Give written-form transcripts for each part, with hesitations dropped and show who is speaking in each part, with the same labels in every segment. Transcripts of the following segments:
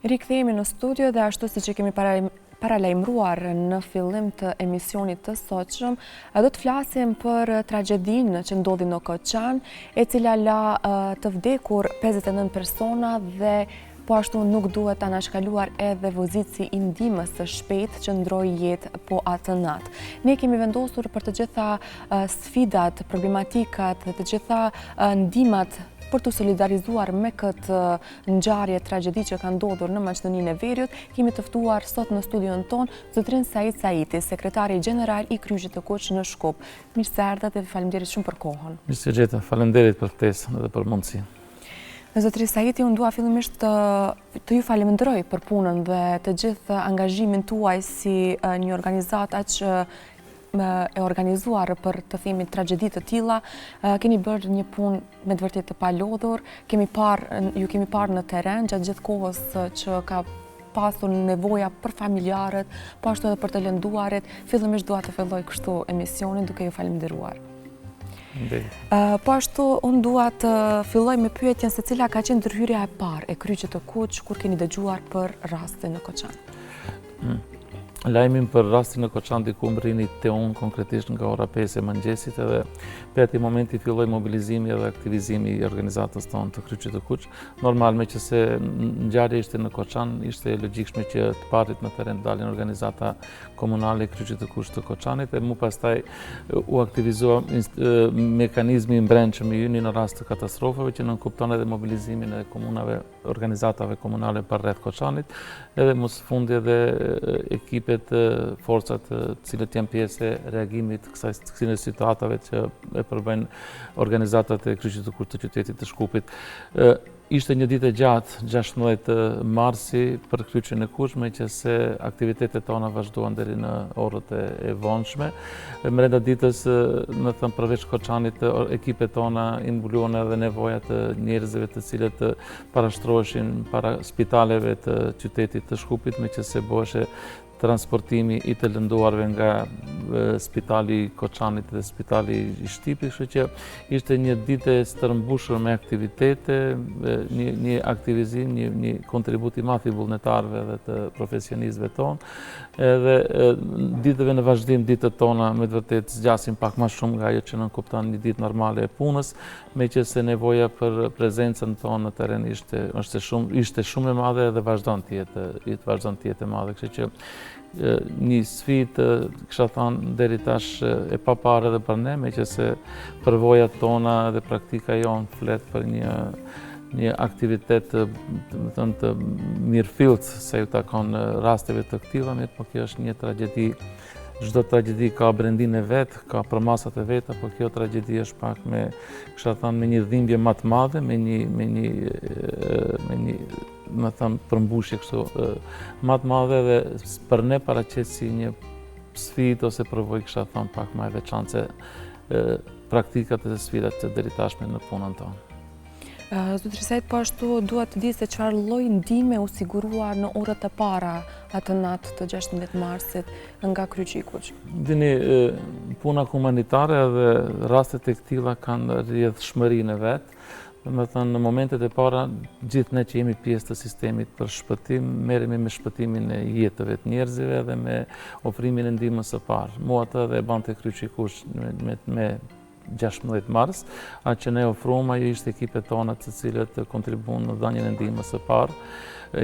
Speaker 1: Rikthehemi në studio dhe ashtu siç e kemi paralajmëruar në fillim të emisionit të sotshëm, do të flasim për tragjedinë që ndodhi në Koçan, e cila la të vdekur 59 persona dhe po ashtu nuk duhet të anashkaluar edhe vozitësi i ndihmës së shpejtë që ndroi jetë po atë natë. Ne kemi vendosur për të gjitha sfidat, problematikat dhe të gjitha ndihmat për të solidarizuar me këtë ngjarje tragjedi që ka ndodhur në Maqedoninë e Veriut, kemi të ftuar sot në studion tonë zotrin Said Saiti, sekretari gjeneral i Kryqit të Kuq në Shkup. Mirë se erdhët dhe faleminderit shumë për kohën.
Speaker 2: Mirë se gjeta, faleminderit për ftesën dhe për mundësinë.
Speaker 1: Zotri Saiti, unë dua fillimisht të ju falenderoj për punën dhe të gjithë angazhimin tuaj si një organizat aq e organizuar për të themi tragjedi të tilla. Keni bërë një punë me të vërtetë të palodhur, ju kemi parë në terren gjatë gjithë kohës që ka pasur nevoja për familjarët, po ashtu edhe për të lënduarit. Fillimisht dua të filloj kështu emisionin duke ju falenderuar. Po ashtu unë dua të filloj me pyetjen se cila ka qenë ndërhyrja e parë e Kryqit të Kuq kur keni dëgjuar për rastin në Koçan.
Speaker 2: Lajmin për rastin në Koçan diku më rrini te unë konkretisht nga ora 5 e mëngjesit edhe për ati momenti filloi mobilizimi dhe aktivizimi i organizatës tonë të Kryqit të Kuq. Normal me që se ngjarja ishte në Koçan, ishte logjikshme që të parit në terren dalin organizata komunale e Kryqit të Kuq të Koçanit e mu pastaj u aktivizua mekanizmi i brendshëm i yni në rast të katastrofave që nënkupton edhe mobilizimin e komunave, organizatave komunale për rreth Koçanit, edhe mos fundi edhe ekipet, forcat cilët janë pjesë e reagimit kësaj situatave që e përbëjnë organizatat e Kryqit të Kuq të qytetit të Shkupit. Ishte një ditë e gjatë, 16 marsi për Kryqin e Kuq, me që se aktivitetet tona vazhduan deri në orët e vonshme. Brenda ditës, më thënë përveç Koçanit, ekipet tona i mbuluan edhe nevojat e njerëzve të cilët parashtroheshin para spitaleve të qytetit të Shkupit, me që se bëheshe transportimi i të lënduarve nga spitali i Koçanit dhe spitali i Shtipit, kështu që ishte një ditë e stërmbushur me aktivitete, një aktivizim, një kontribut i madh i vullnetarëve dhe të profesionistëve tonë. Edhe ditëve në vazhdim, ditët tona me të vërtetë zgjasin pak më shumë nga ajo që nënkupton një ditë normale e punës, me që se nevoja për prezencën tonë në terren ishte shumë e madhe dhe vazhdon të jetë e madhe, kështu që një sfidë, kisha thënë deri tash e papare edhe për ne, me që se përvojat tona dhe praktika jonë flet për një aktivitet të mirëfillt se ju takon rasteve të këtilla, por kjo është një tragjedi. Çdo tragjedi ka brendinë e vet, ka përmasat e veta, por kjo tragjedi është pak me, kisha thënë, me një dhimbje më të madhe, me një më thëmë përmbushje kështu më të madhe dhe për ne paraqet si një sfidë ose përvojë, kisha thënë, pak më e veçantë se praktikat e sfidat të deri tashme në punën tonë.
Speaker 1: Zotri Said, po ashtu duhet të di se çfarë lloj ndihme u sigurua në orët e para atë natë të 16 marsit nga Kryqi i Kuq.
Speaker 2: Dini, puna humanitare dhe rastet e këtilla kanë rrjedhshmërinë e vet. Me thënë, në momentet e para, gjithë ne që jemi pjesë të sistemit për shpëtim, merremi me shpëtimin e jetëve të njerëzve dhe me ofrimin e ndihmës së parë. Mua atë dhe bante Kryqi i Kuq me 16 mars, atë që ne ofruam ajo ishte ekipet tona të cilët kontribuan në dhënien e ndihmës së parë,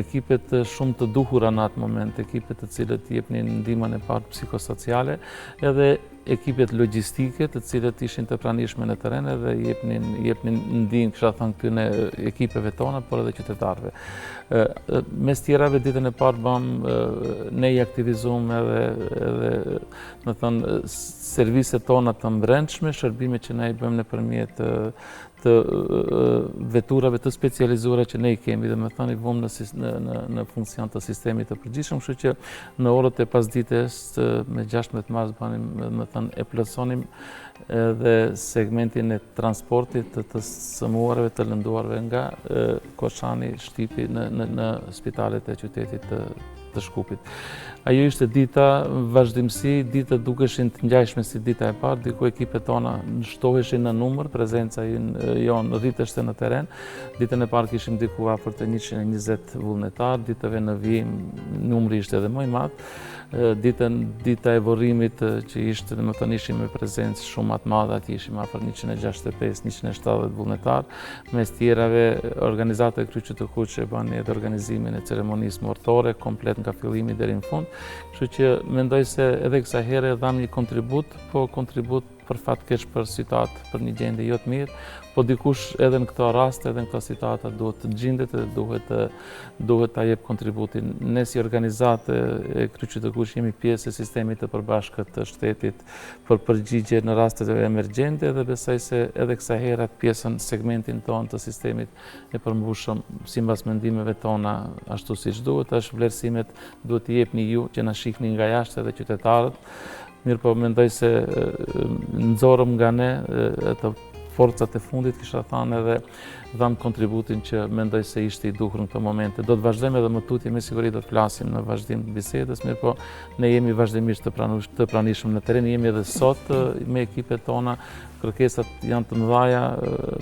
Speaker 2: ekipet shumë të duhura në atë moment, ekipet të cilët jepnin ndihmën e parë psikosociale, edhe ekipet logjistike të cilët ishin të pranishme në terren dhe jepnin ndihmë, kisha thënë, këtyne ekipeve tona, por edhe qytetarëve. Mes tjerave, ditën e parë ne i aktivizuam edhe më thënë serviset tona të mbrendshme, shërbime që ne i bëjmë nëpërmjet të veturave të specializuara që ne i kemi, dhe me thënë i vëmë në funksion të sistemit të përgjithshëm, kështu që në orët e pasdites me 16 mars me thënë e plotësonim edhe segmentin e transportit të sëmuarve, të lënduarve nga Koçani, Shtipi në spitalet e qytetit të Shkupit. Ajo ishte dita vazhdimsi, dita dukeshin të ngjajshme si dita e parë, diku ekipet tona shtoheshin në numër, prezenca jonë rriteshte në teren. Ditën e parë kishim diku afër të 120 vullnetar, ditëve në vijim numri ishte edhe më i madh. Dita e vorrimit që ishte, më thënë, ishim me prezencë shumë më të madhe, aty ishim afër 165-170 vullnetar. Mes tjerave, organizata e Kryqit të Kuq e bani edhe organizimin e ceremonisë mortore, komplet nga fillimi deri në fund. Kështu që mendoj se edhe kësaj here dham një kontribut, po kontribut për fatkeq për situatë, për një gjendje jo të mirë, po dikush edhe në këto raste, edhe në këto situata duhet të gjendet dhe duhet ta jep kontributin. Ne si organizatë e Kryqit të Kuq jemi pjesë e sistemit të përbashkët të shtetit për përgjigje në rastet e emergjente dhe besoj se edhe kësaj herë atë pjesën, segmentin tonë të sistemit e përmbushëm sipas mendimeve tona ashtu siç duhet. Është vlerësimet duhet t'i jepni ju që na shihni nga jashtë edhe qytetarët. Mirë, po mendoj se nxorëm nga ne të forcat e fundit, kisha thënë, edhe dham kontributin që mendoj se ishte i duhur në këto momente. Do të vazhdojmë edhe më tutje, me siguri do të flasim në vazhdim të bisedës, mirë, po ne jemi vazhdimisht të pranishëm në teren, jemi edhe sot me ekipet tona, kërkesat janë të mëdhaja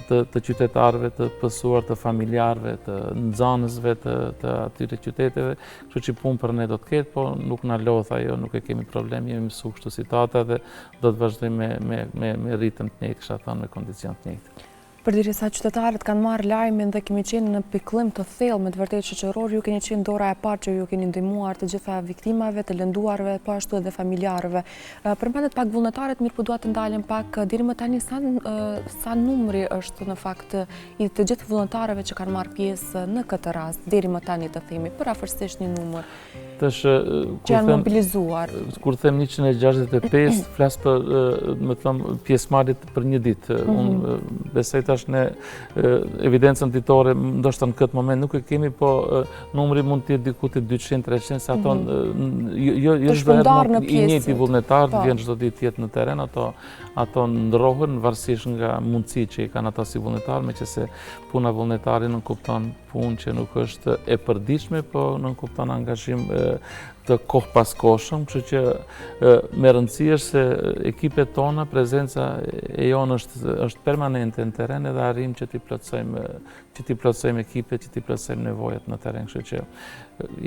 Speaker 2: të qytetarëve, të pësuar, të familjarëve, të nxënësve të atyre qyteteve, kështu që punë për ne do të ketë, po nuk na lodh ajo, nuk e kemi problem, jemi mësuar kështu situata dhe do të vazhdojmë me ritëm të njëjtë, kisha thënë, me kondicion të njëjtë.
Speaker 1: Përderisa qytetarët kanë marrë lajmin dhe kemi qenë në pikëllim të thellë me të vërtetë shoqëror, ju keni qenë dora e parë që ju keni ndihmuar të gjitha viktimave, të lënduarve, po ashtu edhe familjarëve. Përmendet pak vullnetarët, mirë, po dua të ndalem pak deri më tani sa numri është në fakt i të gjithë vullnetarëve që kanë marrë pjesë në këtë rast, deri më tani të themi, për afërsisht një numër që janë mobilizuar. Kur
Speaker 2: them 165, flas për, më thëmë, pjesëmarrjet për një ditë. Unë besoj tash ne evidencën ditore, ndoshta në këtë moment nuk e kemi, po numri mund të jetë diku te 200-300, se ato jo çdo herë i njëjti vullnetar vjen çdo ditë jetë në teren, ato ndrohen varësisht nga mundësitë që i kanë ata si vullnetar, meqense puna vullnetari nuk kupton punë që nuk është e përditshme, po nuk kupton angazhim të kohë pas kohëshëm, kështu që me rëndësi është se ekipet tona, prezenca e jonë është permanente në teren edhe arrim që t'i plotësojmë ekipet, që t'i plotësojmë nevojat në teren, kështu që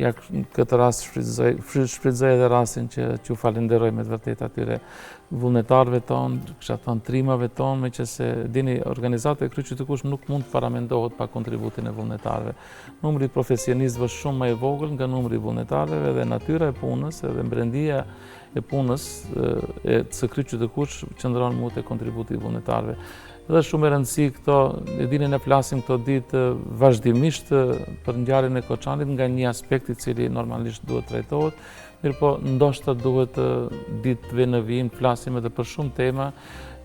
Speaker 2: ja këtë rast shfrytëzoj edhe rastin që ju falenderoj me të vërtetë atyre vullnetarëve tonë, kisha thënë trimave tonë, meqense dini organizata e Kryqit të Kuq nuk mund të paramendohet pa kontributin e vullnetarëve. Numri i profesionistëve është shumë më i vogël nga numri i vullnetarëve dhe natyra e punës edhe mbrendia e punës së Kryqit të Kuq qëndron më te kontributi i vullnetarëve. Dhe shumë e rëndësi këto, e dini ne flasim këto ditë vazhdimisht për ngjarjen e Koçanit nga një aspekt i cili normalisht duhet trajtohet, mirë po ndoshta duhet ditëve në vijim flasim edhe për shumë tema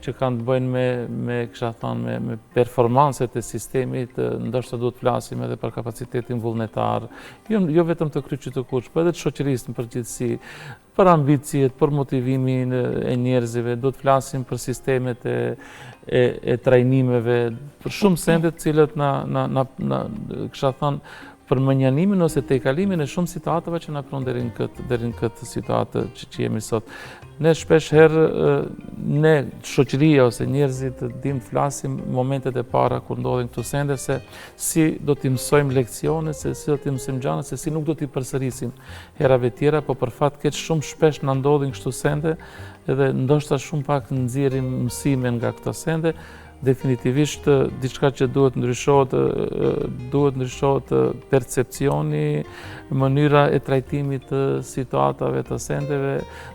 Speaker 2: që kanë të bëjnë kisha thënë, me performanset e sistemit, ndoshta duhet flasim edhe për kapacitetin vullnetar, jo vetëm të Kryqit të Kuq, po edhe të shoqërisë në përgjithësi, për ambicjet, për motivimin e njerëzve, duhet flasim për sistemet e trajnimeve, për shumë sende të cilët kisha thënë, për mënjanimin ose tejkalimin e shumë situatave që na pron deri në këtë situatë që jemi sot. Ne shpesh herë, ne shoqëria ose njerëzit dim të flasim momentet e para kur ndodhin këto sende se si do t'i mësojmë leksione, se si do t'i mësojmë gjana, se si nuk do t'i përsërisim herave tjera, po për fat keq shumë shpesh na ndodhin kështu sende edhe ndoshta shumë pak nxjerrim mësime nga këto sende. Definitivisht diçka që duhet ndryshohet percepcioni, mënyra e trajtimit të situatave të sendeve,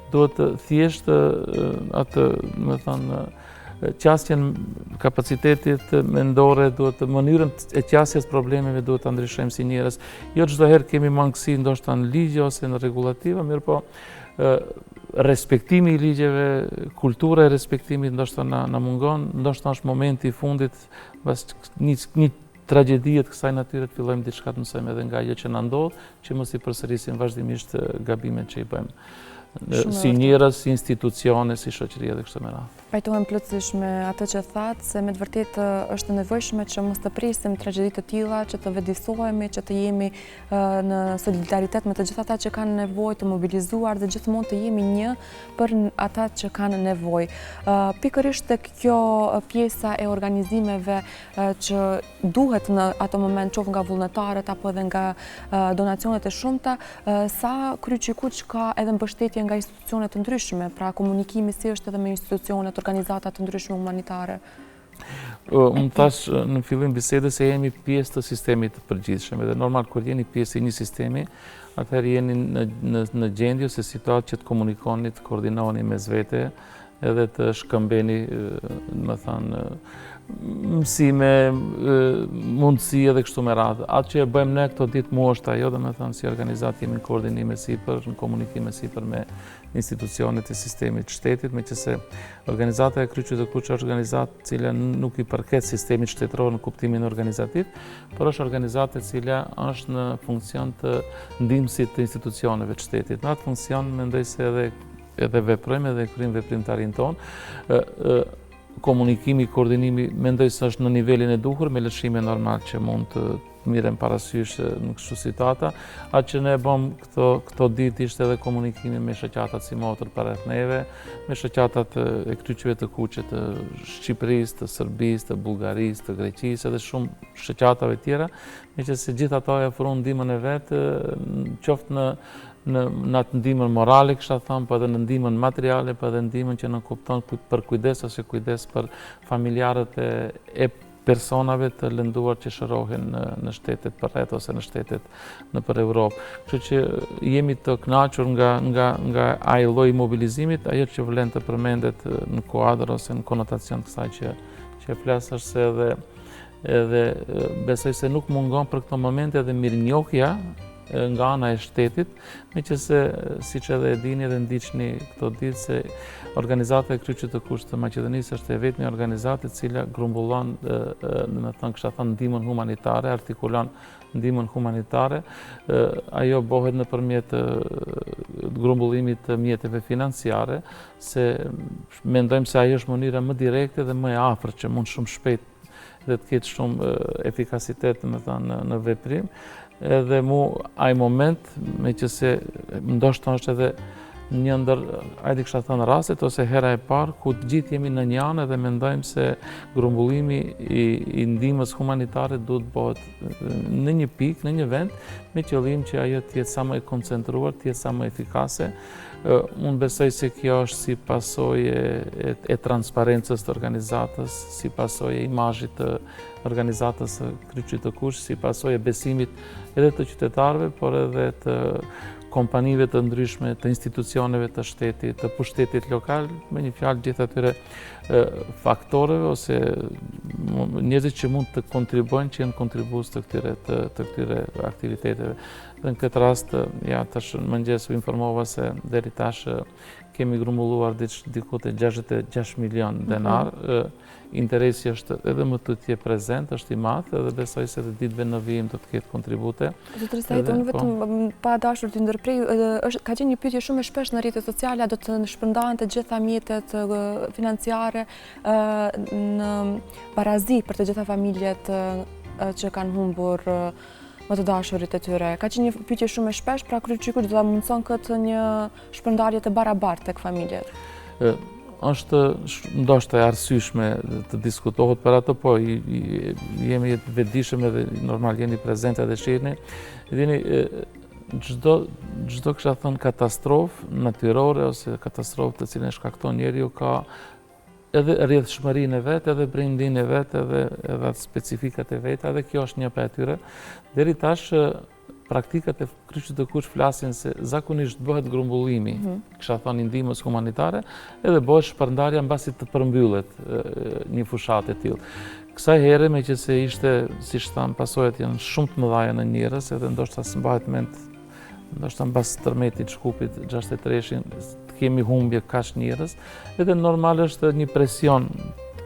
Speaker 2: duhet thjesht atë, më thënë, qasjen kapacitetit mendore, mënyrën e qasjes problemeve duhet të ndryshojmë si njerëz. Jo çdo herë kemi mangësi ndoshta në ligje ose në regulativa, mirë po respektimi i ligjeve, kultura e respektimit ndoshta na mungon, ndoshta është momenti i fundit, pas një tragjedie të kësaj natyre të fillojmë diçka të mësojmë edhe nga ajo që na ndodh, që mos i përsërisim vazhdimisht gabimet që i bëjmë. si njerëz, si institucione, si shoqëri dhe kështu me radhë.
Speaker 1: Pajtohem plotësisht me atë që thatë, se me të vërtetë është nevojshme që mos të presim tragjedit të tilla, që të vedisohemi, që të jemi në solidaritet me të gjithë ata që kanë nevojë, të mobilizuar dhe gjithmonë të jemi një për ata që kanë nevojë. Pikërisht tek kjo pjesa e organizimeve që duhet në ato moment qoftë nga vullnetarët apo edhe nga donacionet e shumta, sa Kryqikuq ka edhe mbështetje nga institucione të ndryshme, pra komunikimi si është edhe me institucionet, organizata të ndryshme humanitare?
Speaker 2: Unë thash në fillim bisedës se jemi pjesë të sistemit të përgjithshëm dhe normal kur jeni pjesë i një sistemi, atëherë jeni në gjendje ose situatë që të komunikoni, të koordinoni mes vete edhe të shkëmbeni, më thënë, mësime, mundësi edhe kështu me radhë. Atë që e bëjmë ne këto ditë mu është ajo, dhe me thënë si organizat jemi në koordinime sipër, në komunikime sipër me institucionet e sistemit shtetit, me që se organizata e Kryqit të Kuq është organizatë cila nuk i përket sistemit shtetëror në kuptimin organizativ, por është organizatë cila është në funksion të ndihmësit të institucioneve të shtetit. Në atë funksion mendoj se edhe veprojmë edhe kryejmë veprimtarin tonë. Komunikimi, koordinimi, mendoj se është në nivelin e duhur, me lëshime normal që mund të miren parasysh në kështu situata. Atë që ne bëm këto ditë ishte edhe komunikimi me shoqatat si Motër përreth neve, me shoqatat e Kryqeve të Kuqit, të Shqipërisë, të Serbisë, të Bullgarisë, të Greqisë edhe shumë shoqatave tjera, me që se gjithë ato e ofruan ndihmën e vet, qoftë në atë ndihmën morale, kësha thënë, po edhe në ndihmën materiale, po edhe ndihmën që në kupton për kujdes ose kujdes për familjarët e personave të lënduar që shërohen në shtetet përreth ose në shtetet nëpër Europë. Kështu që jemi të kënaqur nga ai lloj mobilizimit, ajo që vlen të përmendet në kuadër ose në konotacion të kësaj që flas është se edhe besoj se nuk mungon për këto momente edhe mirënjohja nga ana e shtetit, me që se, si që edhe e dini edhe ndiqni këto ditë, se organizata e Kryqit të Kuq të Maqedonisë është e vetmi organizatë cila grumbullon, me thënë kësha thënë, ndihmën humanitare, artikulon ndihmën humanitare. Ajo bëhet nëpërmjet grumbullimit të mjeteve financiare, se mendojmë se ajo është mënyra më direkte dhe më e afërt që mund shumë shpejt dhe të ketë shumë efikasitet, me thënë, në veprim. Edhe mu ai moment, me që se ndoshta është edhe një ndër, hajde kisha thënë rastet, ose hera e parë, ku të gjithë jemi në një anë dhe mendojmë se grumbullimi i ndihmës humanitare duhet bëhet në një pikë, në një vend, me qëllim që ajo të jetë sa më e koncentruar, të jetë sa më efikase. Unë besoj se kjo është si pasojë e transparencës të organizatës, si pasojë e imazhit të organizatës së Kryqit të Kuq, si pasojë e besimit edhe të qytetarëve, por edhe të kompanive të ndryshme, të institucioneve të shtetit, të pushtetit lokal, me një fjalë gjithë atyre faktoreve ose njerëzit që mund të kontribuojnë, që janë kontribues të këtyre aktiviteteve. Dhe në këtë rast, ja, tash në mëngjes u informova se deri tash kemi grumbulluar diku te 66 milion denar. Interesi është edhe më të tje prezent, është i madh, edhe besoj se të ditëve në vijim do të ketë kontribute.
Speaker 1: Zotëri Said, unë vetëm pa dashur të ndërprej, ka qenë një pyetje shumë e shpesh në rrjetet sociale, do të shpërndahen të gjitha mjetet financiare në barazi për të gjitha familjet që kanë humbur më të dashurit e tyre. Ka qenë një pyetje shumë e shpesh, pra Kryqikuq do ta mundson këtë një shpërndarje të barabartë tek familjet.
Speaker 2: Është ndoshta e arsyeshme të diskutohet për ato, po jemi të vetëdijshëm edhe normal jeni prezente dhe shihni. Dini, çdo kisha thënë katastrofë natyrore ose katastrofë të cilën shkakton njeriu ka edhe rrjedhshmërinë e vet, edhe brindinë e vet, edhe atë specifikat e veta, dhe kjo është një prej atyre. Deri tash praktikat e Kryqit të Kuq flasin se zakonisht bëhet grumbullimi, kisha thënë ndihmës humanitare, edhe bëhet shpërndarja mbasi të përmbyllet një fushatë e tillë. Kësaj here, me që se ishte, siç tham, pasojat janë shumë të mëdha në njerëz, edhe ndoshta s'mbahet mend, ndoshta mbas tërmetit Shkupit 63-shin, kemi humbje kaq njerëz, edhe normal është një presion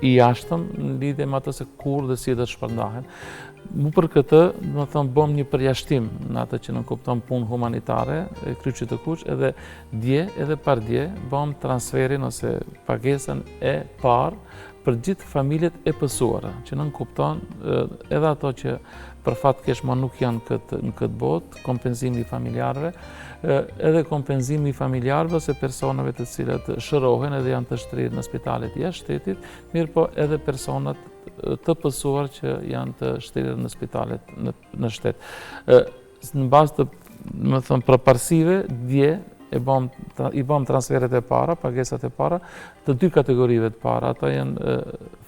Speaker 2: i jashtëm në lidhje me atë se kur dhe si do të shpërndahen. Mu për këtë, do të thënë, bëm një përjashtim në atë që nënkupton punë humanitare, Kryqit të Kuq, edhe dje, edhe par dje, bëm transferin ose pagesën e parë për gjithë familjet e pësuara, që nënkupton edhe ato që për fat keq ma nuk janë në këtë botë, kompenzimi i familjarëve, edhe kompenzimi i familjarëve ose personave të cilët shërohen edhe janë të shtrirë në spitalet jashtë shtetit, mirë po edhe personat të pësuar që janë të shtrirë në spitalet në shtet. Në bazë të, më thëmë, përparsive, dje i bëm transferet e para, pagesat e para, të dy kategorive të para. Ata janë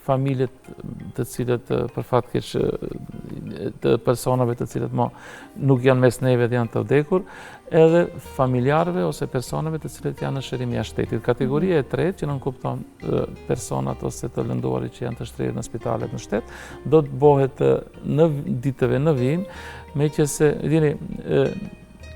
Speaker 2: familjet të cilët për fat keq të personave të cilët nuk janë mes neve dhe janë të vdekur, edhe familjarëve ose personave të cilët janë në shërim jashtë shtetit. Kategoria e tretë, që nënkupton personat ose të lënduarit që janë të shtrirë në spitalet në shtet, do të bëhet në ditëve në vijim, meqense dini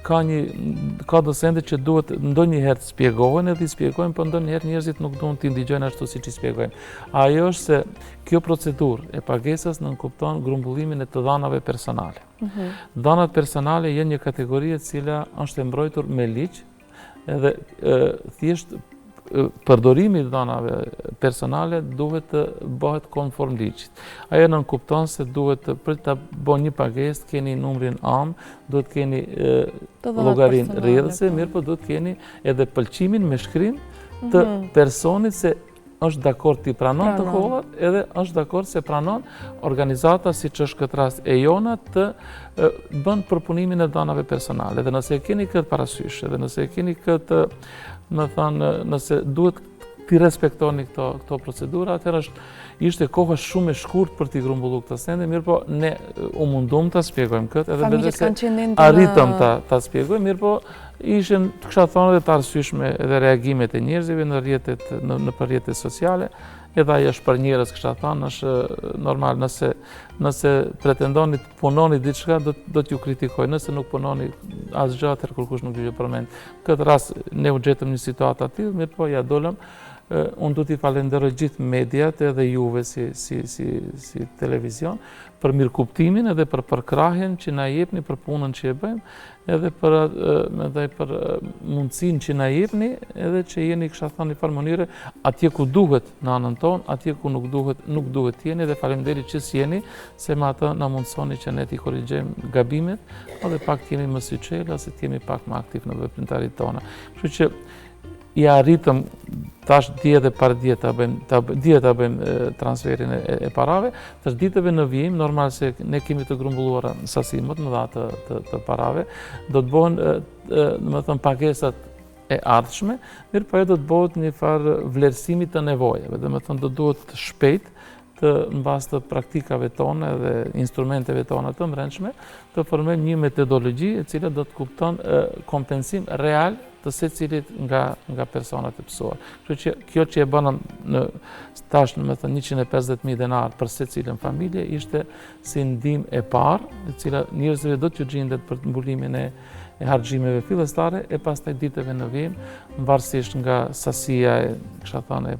Speaker 2: ka docente që duhet ndonjëherë të spjegohen edhe i spjegojnë, por ndonjëherë njerëzit nuk duan t'i ndigjojnë ashtu siç i spjegojnë. Ajo është se kjo procedurë e pagesës nënkupton grumbullimin e të dhanave personale. Dhanat personale janë një kategori e cila është e mbrojtur me ligj, edhe thjesht përdorimi i dhanave personale duhet të bëhet konform ligjit. Ajo nënkupton se duhet për të bënë një pagesë, keni numrin AM, duhet keni llogarinë rrjedhëse, mirë po duhet keni edhe pëlqimin me shkrim të personit se është dakord t'i pranon të kohët, edhe është dakord se pranon organizata, si që është këtë rast e jona, të bën përpunimin e dhanave personale. Dhe nëse e keni këtë parasysh, edhe nëse e keni këtë, më thënë, nëse duhet t'i respektoni këto procedura, atëherë ishte kohë shumë e shkurt për t'i grumbullu këtë sende, mirë po ne u mundum t'a spjegojmë këtë, edhe bede se arritëm t'a spjegojmë, mirë po ishen, të kësha thonë, dhe të arsyeshme edhe reagimet e njerëzive në përrjetet sociale, edhe ajo është për njerëz, kësha thonë, është normal, nëse pretendoni të punoni diçka, do t'ju kritikoj, nëse nuk punoni asgjë, atëherë kërkush nuk ju përmend. Këtë rast ne u gjetëm një situatë aty, mirë po ja dolëm. Unë du t'i falenderoj gjithë mediat edhe juve si televizion për mirëkuptimin edhe për përkrahjen që na jepni për punën që e bëjmë, edhe për mundësinë që na jepni, edhe që jeni, kësha thënë, në farë mënyre atje ku duhet në anën tonë, atje ku nuk duhet jeni, dhe faleminderit që s'jeni, se me atë na mundësoni që ne t'i korrigjojmë gabimet, edhe pak t'jemi më syçel, ose t'jemi pak më aktiv në veprimtarit tona. Kështu që i arritëm tash dje dhe par dje ta bëjmë transferin e parave, tash ditëve në vijim, normal se ne kemi të grumbulluara në sasi më të mëdha të parave, do të bëhen, më thënë, pagesat e ardhshme, mirë po do të bëhet një farë vlerësimi të nevojave, dhe më thënë do duhet shpejt në bazë të praktikave tona dhe instrumenteve tona të mbrëmshme, të formojmë një metodologji e cila do të kupton kompensim real të secilit nga personat e pësuar. Kështu që kjo që e bënëm në tash, me thënë, 150.000 denar për secilën familje, ishte si ndihmë e parë, e cila njerëzve do t'ju gjendet për mbulimin e harxhimeve fillestare, e pastaj ditëve në vijim, varësisht nga sasia e, kisha thënë,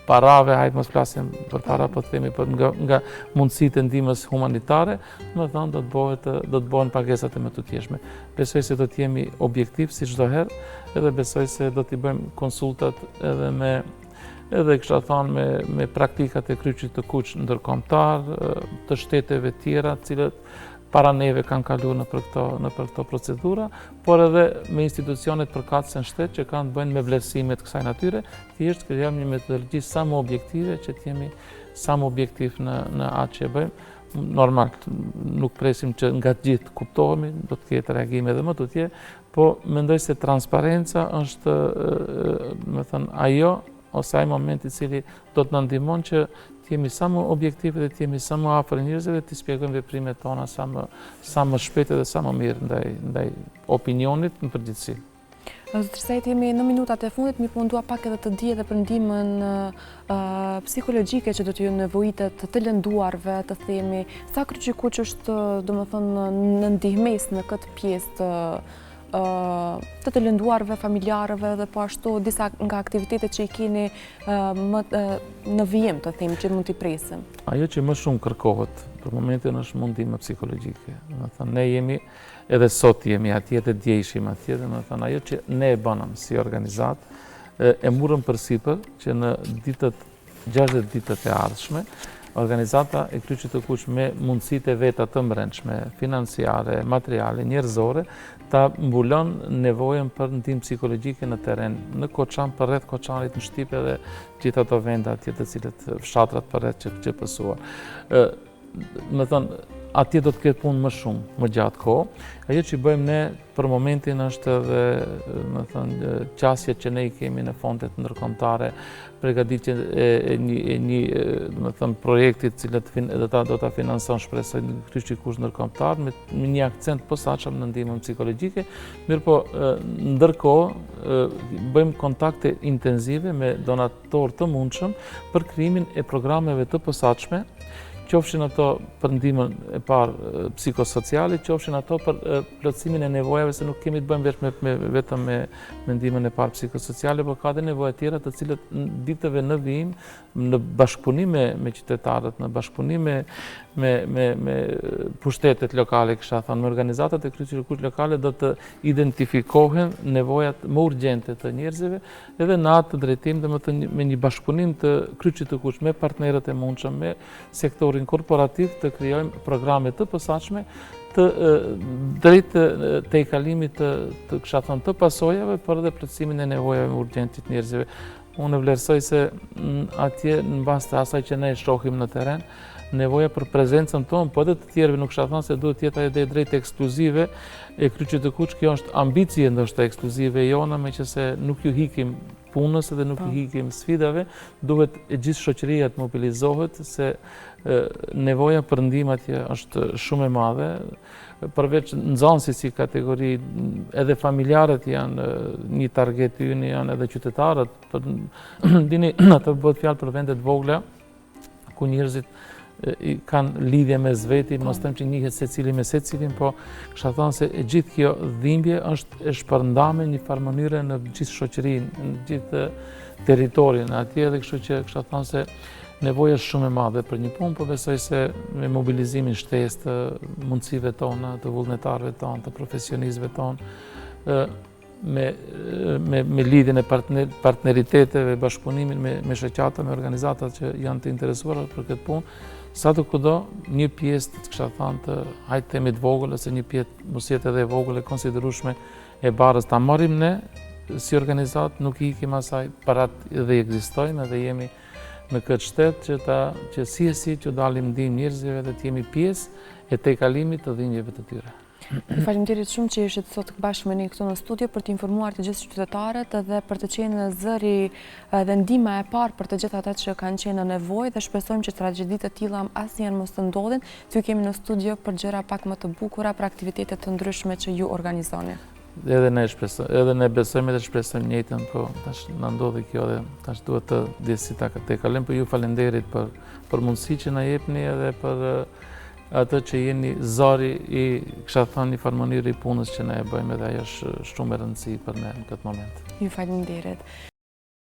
Speaker 2: parave, hajtë mos flasim për para, po themi nga mundësitë e ndihmës humanitare, më thënë do të bëhen pagesat e mëtutjeshme. Besoj se do të jemi objektiv si çdo herë, edhe besoj se do t'i bëjmë konsultat edhe kësha thonë me praktikat e Kryqit të Kuq ndërkombëtar, të shteteve tjera, cilët para neve kanë kaluar në për këto procedura, por edhe me institucionet përkatëse në shtet që kanë të bëjnë me vlerësimet kësaj natyre, thjesht krijojmë një metodologji sa më objektive, që t'jemi sa më objektiv në atë që bëjmë. Normal, nuk presim që nga të gjithë kuptohemi, do të ketë reagime edhe më tutje, po mendoj se transparenca është, me thënë, ajo ose ai moment i cili do të na ndihmon që t'jemi sa më objektive dhe t'jemi sa më afër njerëzve dhe t'i shpjegojmë veprimet tona sa më shpejt dhe sa më mirë ndaj opinionit në përgjithësi.
Speaker 1: Zotër Sejt, jemi në minutat e fundit, mi po ndua pak edhe të di edhe për ndihmën psikologjike që do t'ju nevojitet të lënduarve, të themi, sa Kryqi Kuq është, domethënë, në ndihmes në këtë pjesë të lënduarve, familjarëve dhe po ashtu disa nga aktivitetet që i keni në vijim, të them, që mund t'i presim?
Speaker 2: Ajo që më shumë kërkohet për momentin është mundime psikologjike. Ne jemi, edhe sot jemi atje dhe djejshim atje, ajo që ne e bënëm si organizat, e murëm përsipër që në 60 ditët e ardhshme, organizata e Kryqit të Kuq me mundësitë e veta të brendshme, financiare, materiale, njerëzore, ta mbulon nevojën për ndihmë psikologjike në teren, në Koçan, për rreth Koçanit, në Shtypje dhe gjithë ato vende atje të cilët fshatrat për rreth që pësuar. Më thënë, atje do të ketë punë më shumë, më gjatë kohë. Ajo që bëjmë ne për momentin është edhe qasjet që ne i kemi në fondet ndërkombëtare, përgatitje e një projektit cilët do ta finanson shpresoj Kryqi i Kuq ndërkombëtar me një akcent posaçëm në ndihmën psikologjike, mirëpo ndërkohë bëjmë kontakte intenzive me donatorë të mundshëm për krijimin e programeve të posaçme, qofshin ato për ndihmën e parë psikosociale, qofshin ato për plotësimin e nevojave, se nuk kemi të bëjmë vetëm me ndihmën e parë psikosociale, por ka dhe nevoja tjera të cilët ditëve në vijim, në bashkëpunim me qytetarët, në bashkëpunim me pushtetet lokale, kisha thënë, me organizatat e Kryqit të Kuq lokale, do të identifikohen nevojat më urgjente të njerëzve, edhe në atë drejtim dhe me një bashkëpunim të Kryqit të Kuq me partnerët e mundshëm, me sektorin korporativ, të krijojmë programe të posaçme të drejt të kalimit të pasojave, por edhe plotësimin e nevojave më urgjente të njerëzve. Unë vlerësoj se atje, në bazë të asaj që ne e shohim në teren, nevoja për prezencën tonë, po edhe të tjerëve nuk kisha thënë se duhet të jetë edhe drejt ekskluzive e Kryqit të Kuq. Kjo është ambicie ndoshta ekskluzive jona, meqense nuk ju hikim punës edhe nuk ju hikim sfidave, duhet e gjithë shoqëria të mobilizohet, se nevoja për ndihmë atje është shumë e madhe. Përveç nxënësit si kategori, edhe familjarët janë një target ynë, janë edhe qytetarët. Dini, atë bëhet fjalë për vende të vogla, ku njerëzit kanë lidhje me zveti, mos them që njihet secili me secilin, po kisha thënë se e gjithë kjo dhimbje është e shpërndame një farë mënyre në gjithë shoqërinë, në gjithë territorin atje, dhe kështu që kisha thënë se nevoja është shumë e madhe për një punë, po besoj se me mobilizimin shtesë të mundësive tona, të vullnetarëve tonë, të profesionistëve tonë, me lidhjen e partneriteteve, bashkëpunimin me shoqata, me organizatat që janë të interesuara për këtë punë, sa të kudo një pjesë të kisha thënë të hajtë themi të vogël, ose një pjesë mos jetë edhe e vogël e konsiderueshme e barës ta marrim ne si organizat, nuk i ikim asaj, parat edhe ekzistojnë edhe jemi në këtë shtet që si që dalim ndihmë njerëzve dhe të jemi pjesë e tejkalimit të dhimbjeve të tyre.
Speaker 1: Faleminderit shumë që ishit sot bashkë me ne këtu në studio për të informuar të gjithë qytetarët dhe për të qenë zëri dhe ndihma e parë për të gjithë ata që kanë qenë në nevojë, dhe shpresojmë që tragjeditë të tilla asnjëherë mos të ndodhin. Ju kemi në studio për gjëra pak më të bukura, për aktivitete të ndryshme që ju organizoni.
Speaker 2: Edhe ne besojmë dhe shpresojmë njëjtën, po tash na ndodhi kjo dhe tash duhet të di si ta kalojmë, po ju falenderit për mundësi që na jepni edhe për atë që jeni zari i, kisha thënë, një farë mënyrë i punës që ne e bëjmë, edhe ajo është shumë e rëndësishme për ne në këtë moment.
Speaker 1: Ju falenderit.